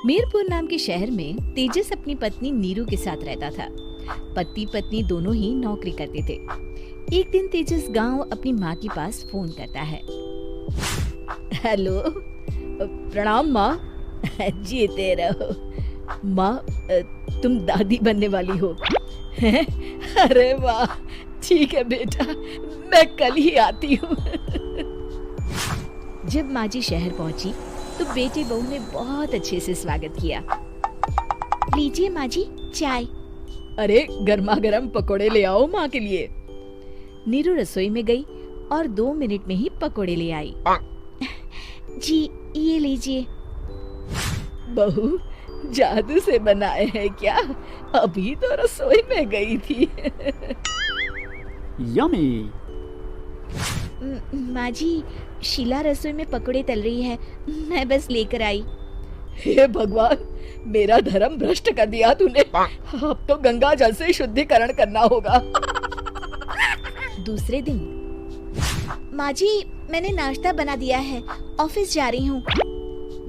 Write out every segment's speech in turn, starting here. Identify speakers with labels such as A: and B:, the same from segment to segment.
A: मीरपुर नाम के शहर में तेजस अपनी पत्नी नीरू के साथ रहता था। पति पत्नी दोनों ही नौकरी करते थे। एक दिन तेजस गांव अपनी माँ के पास फोन करता है। हेलो, प्रणाम माँ। जीते रहो माँ, तुम दादी बनने वाली हो। अरे वाह, ठीक है बेटा, मैं कल ही आती हूँ। जब माँ जी शहर पहुंची तो बेटी बहू ने बहुत अच्छे से स्वागत किया। लीजिए माँ जी चाय। अरे गर्मा गर्म पकोड़े ले आओ माँ के लिए। नीरू रसोई में गई और 2 मिनट में ही पकोड़े ले आई। जी ये लीजिए। बहू जादू से बनाए हैं क्या? अभी तो रसोई में गई थी।
B: यम्मी।
A: माँ जी, शीला रसोई में पकोड़े तल रही है, मैं बस लेकर आई।
C: हे भगवान, मेरा धर्म भ्रष्ट कर दिया तूने। अब तो गंगा जल से शुद्धिकरण करना होगा।
A: दूसरे दिन, माँ जी मैंने नाश्ता बना दिया है, ऑफिस जा रही हूँ।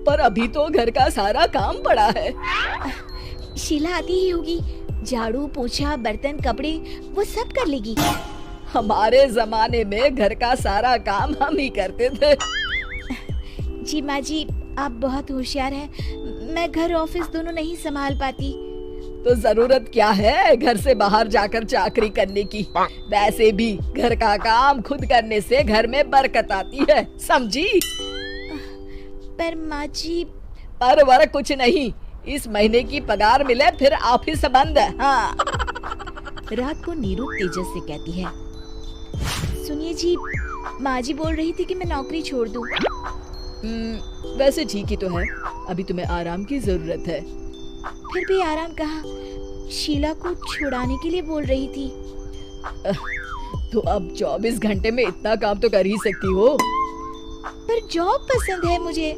C: पर अभी तो घर का सारा काम पड़ा है।
A: शीला आती ही होगी, झाड़ू पोछा बर्तन कपड़े वो सब कर लेगी।
C: हमारे जमाने में घर का सारा काम हम ही करते थे।
A: जी माँ जी, आप बहुत होशियार हैं, मैं घर ऑफिस दोनों नहीं संभाल पाती।
C: तो जरूरत क्या है घर से बाहर जाकर चाकरी करने की? वैसे भी घर का काम खुद करने से घर में बरकत आती है, समझी?
A: पर माँ जी।
C: पर वर कुछ नहीं, इस महीने की पगार मिले फिर ऑफिस बंद। हाँ।
A: रात को नीरू तेजस से कहती है, सुनिए जी, माँ जी बोल रही थी कि मैं नौकरी छोड़ दूं।
C: वैसे ठीक ही तो है, अभी तुम्हें आराम की जरूरत है।
A: फिर भी आराम कहाँ, शीला को छुड़ाने के लिए बोल रही थी।
C: तो अब 24 घंटे में इतना काम तो कर ही सकती हो।
A: पर जॉब पसंद है मुझे,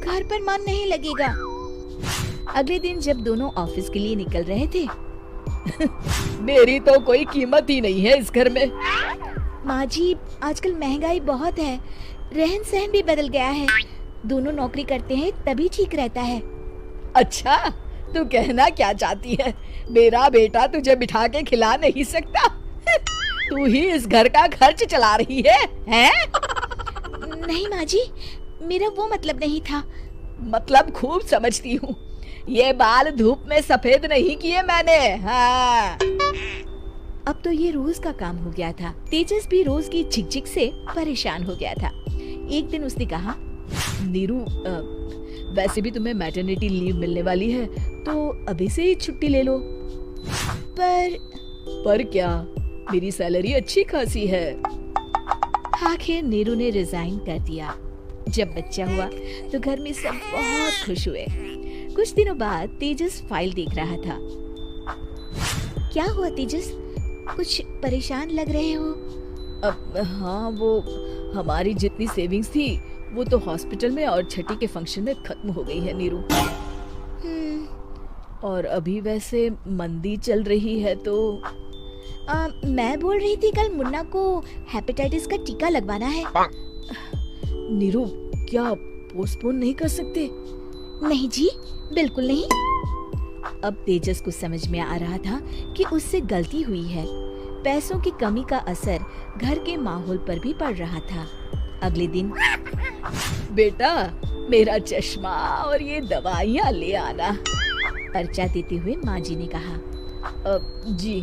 A: घर पर मन नहीं लगेगा। अगले दिन जब दोनों ऑफिस के लिए निकल रहे थे,
C: मेरी तो कोई कीमत ही नहीं है इस घर में।
A: माँ जी आजकल महंगाई बहुत है, रहन सहन भी बदल गया है, दोनों नौकरी करते हैं तभी ठीक रहता है।
C: अच्छा, तू कहना क्या चाहती है? मेरा बेटा तुझे बिठा के खिला नहीं सकता? तू ही इस घर का खर्च चला रही है, हैं?
A: नहीं माँ जी, मेरा वो मतलब नहीं था।
C: मतलब खूब समझती हूँ, ये बाल धूप में सफेद नहीं किए मैंने। हाँ।
A: अब तो ये रोज का काम हो गया था। तेजस भी रोज की झिकझिक से परेशान हो गया था। एक दिन उसने कहा,
C: नीरू, वैसे भी तुम्हें मैटरनिटी लीव मिलने वाली है, तो अभी से ही छुट्टी ले लो। पर क्या, मेरी सैलरी अच्छी खासी है।
A: आखिर नीरू ने रिजाइन कर दिया। जब बच्चा हुआ तो घर में सब बहुत खुश हुए। कुछ दिनों बाद तेजस फाइल देख रहा था। क्या हुआ तेजस, कुछ परेशान लग रहे हो?
C: हाँ, वो हमारी जितनी सेविंग्स थी वो तो हॉस्पिटल में और छठी के फंक्शन में खत्म हो गई है नीरू। और अभी वैसे मंदी चल रही है तो
A: मैं बोल रही थी कल मुन्ना को हेपेटाइटिस का टीका लगवाना है।
C: नीरू, क्या पोस्टपोन नहीं कर सकते?
A: नहीं जी, बिल्कुल नहीं। अब तेजस को समझ में आ रहा था कि उससे गलती हुई है। पैसों की कमी का असर घर के माहौल पर भी पड़ रहा था। अगले दिन,
C: बेटा मेरा चश्मा और ये दवाइयाँ ले आना,
A: पर्चा देते हुए माँ जी ने कहा।
C: जी।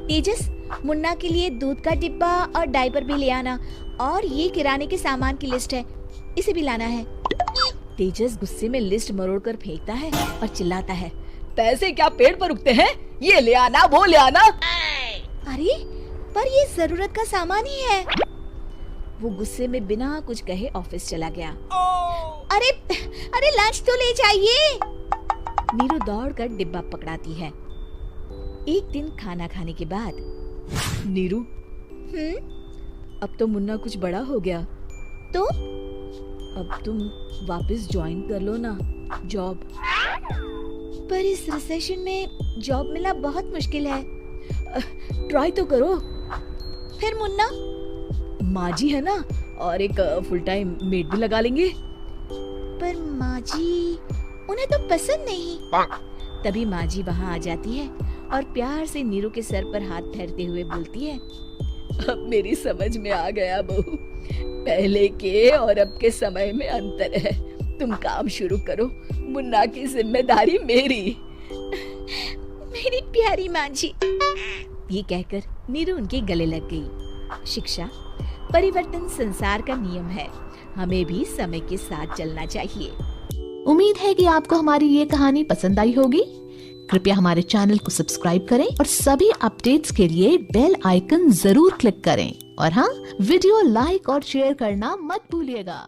A: तेजस, मुन्ना के लिए दूध का डिब्बा और डायपर भी ले आना, और ये किराने के सामान की लिस्ट है, इसे भी लाना है। तेजस गुस्से में लिस्ट मरोड़कर फेंकता है और चिल्लाता है,
C: पैसे क्या पेड़ पर उगते हैं? ये ले आना, वो ले आना।
A: अरे पर ये जरूरत का सामान ही है। वो गुस्से में बिना कुछ कहे ऑफिस चला गया। अरे अरे लंच तो ले जाइए। नीरू दौड़कर डिब्बा पकड़ाती है। एक दिन खाना खाने के बाद,
C: नीरू, अब तो मुन्ना कुछ बड़ा हो गया,
A: तो
C: अब तुम वापस ज्वाइन कर लो ना जॉब।
A: पर इस रिसेशन में जॉब मिलना बहुत मुश्किल है।
C: ट्राई तो करो।
A: फिर मुन्ना?
C: माँ जी है ना, और एक फुल टाइम मेड भी लगा लेंगे।
A: पर माँ जी, उन्हें तो पसंद नहीं। तभी माँ जी वहाँ आ जाती है और प्यार से नीरू के सर पर हाथ फेरते हुए बोलती है,
C: अब मेरी समझ में आ गया बहू, पहले के और अब के समय में अंतर है। तुम काम शुरू करो, मुन्ना की जिम्मेदारी मेरी।
A: मेरी प्यारी माँ जी। ये कहकर नीरू उनके गले लग गई। शिक्षा, परिवर्तन संसार का नियम है, हमें भी समय के साथ चलना चाहिए।
B: उम्मीद है कि आपको हमारी ये कहानी पसंद आई होगी। कृपया हमारे चैनल को सब्सक्राइब करें और सभी अपडेट्स के लिए बेल आइकन जरूर क्लिक करें। और हाँ, वीडियो लाइक और शेयर करना मत भूलिएगा।